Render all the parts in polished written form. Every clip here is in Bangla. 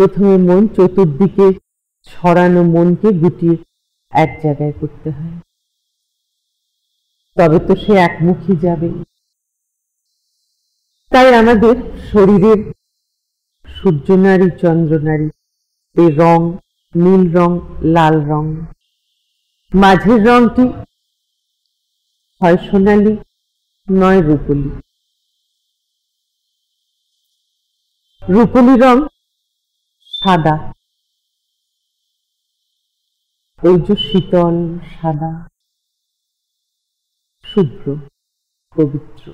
প্রথমে মন চতুর্দিকে ছড়ানো মনকে গুটিয়ে এক জায়গায় করতে হয়, তবে তো সে একমুখী যাবে। তাই আমাদের শরীরের সূর্যনারী চন্দ্রনারী এই রং নীল রং, লাল রং, মাঝের রংটি হয় সোনালী নয় রূপলি। রূপলি রং সাদা, ওই যে শীতল সাদা, শুভ্র, পবিত্র।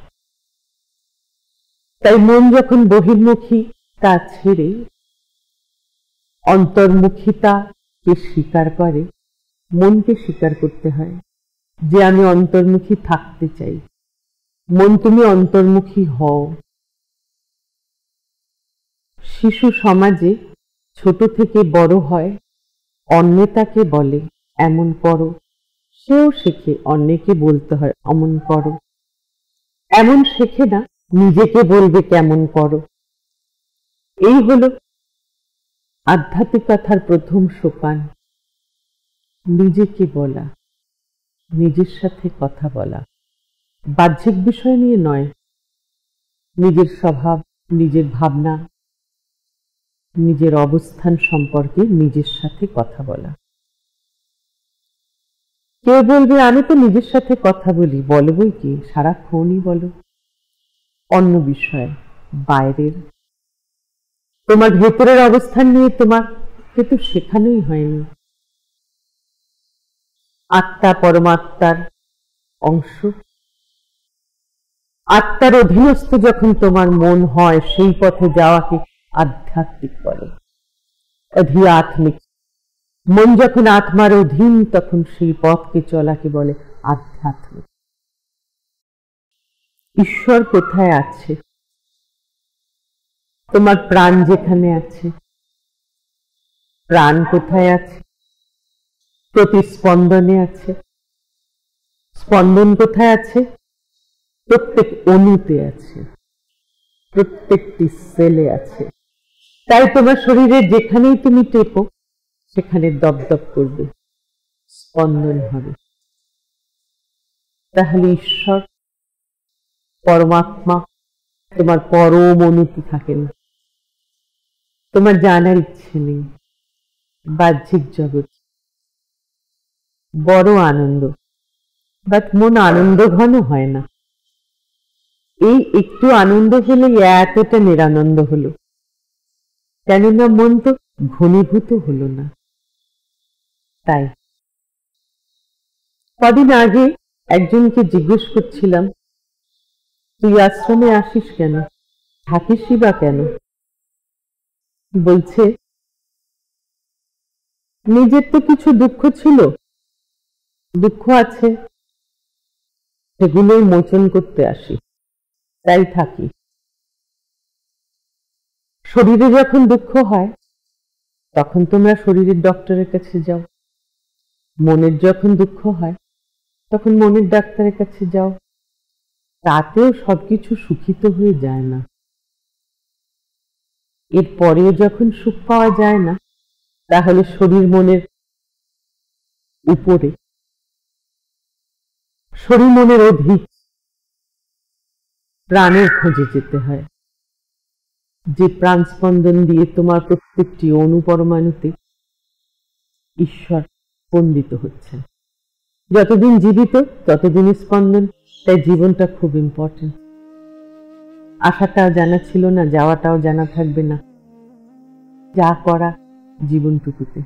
তাই মন যখন বহির্মুখী তা ছেড়ে অন্তর্মুখিতাকে স্বীকার করে, মনকে স্বীকার করতে হয় যে আমি অন্তর্মুখী থাকতে চাই। মন তুমি অন্তর্মুখী হও। শিশু সমাজে ছোট থেকে বড় হয়, অন্যে তাকে বলে এমন করো, সেও শেখে অন্যকে বলতে হয় অমন করো। এমন শেখে না, নিজেকে বলবে কেমন করো। এই হলো আধ্যাত্মিকতার প্রথম সোপান, নিজেকে বলা, নিজের সাথে কথা বলা, বাহ্যিক বিষয় নিয়ে নয়, নিজের স্বভাব, নিজের ভাবনা, নিজের অবস্থান সম্পর্কে নিজের সাথে কথা বলা। কেউ বলবে আমি তো নিজের সাথে কথা বলি, বলো বই কি সারাক্ষণই বলো অন্য বিষয়, বাইরের। তোমার ভেতরের অবস্থান নিয়ে তোমাকে তো শেখানোই হয়নি। আত্মা পরমাত্মার অংশ, আত্মার অধীনস্থ যখন তোমার মন হয়, সেই পথে যাওয়াকে আধ্যাত্মিক বলে, অধিআত্মিক। মন যখন আত্মার অধীন, তখন সেই পথকে চলাকে বলে আধ্যাত্মিক। ঈশ্বর কোথায় আছে? তোমার প্রাণ যেখানে আছে। প্রাণ কোথায় আছে? প্রতি স্পন্দনে আছে। স্পন্দন কোথায় আছে? প্রত্যেক অণুতে আছে, প্রত্যেকটি সেলে আছে। তাই তোমার শরীরে যেখানেই তুমি টেপো, সেখানে দপদপ করবে, স্পন্দন হবে। তাহলে ঈশ্বর পরমাত্মা তোমার পরম অণুতে থাকেন। তোমার জানার ইচ্ছে নেই। বাহ্যিক জগৎ বড় আনন্দ, বাট মন আনন্দ ঘন হয় না। এই একটু আনন্দ হলে এতটা নিরানন্দ হলো, কেননা মন তো ঘনীভূত হলো না। তাই কদিন আগে একজনকে জিজ্ঞেস করছিলাম, তুই আশ্রমে আসিস কেন, থাকিসই বা কেন? বলছে, নিজের তো কিছু দুঃখ ছিল, দুঃখ আছে, সেগুলোই মোচন করতে আসি, তাই থাকি। শরীরে যখন দুঃখ হয়, তখন তোমরা শরীরের ডক্টরের কাছে যাও। মনের যখন দুঃখ হয়, তখন মনের ডাক্তারের কাছে যাও। তাতেও সবকিছু সুখিত হয়ে যায় না। এরপরেও যখন সুখ পাওয়া যায় না, তাহলে শরীর মনের উপরে, শরীর মনের অধিক প্রাণের খোঁজে যেতে হয়, যে প্রাণ স্পন্দন দিয়ে তোমার প্রত্যেকটি অণুপরমাণুতে ঈশ্বর স্পন্দিত হচ্ছেন। যতদিন জীবিত ততদিনই স্পন্দন। তাই জীবনটা খুব ইম্পর্টেন্ট। আসাটাও জানা ছিল না, যাওয়াটাও জানা থাকবে না। যা করা জীবনটুকুতে।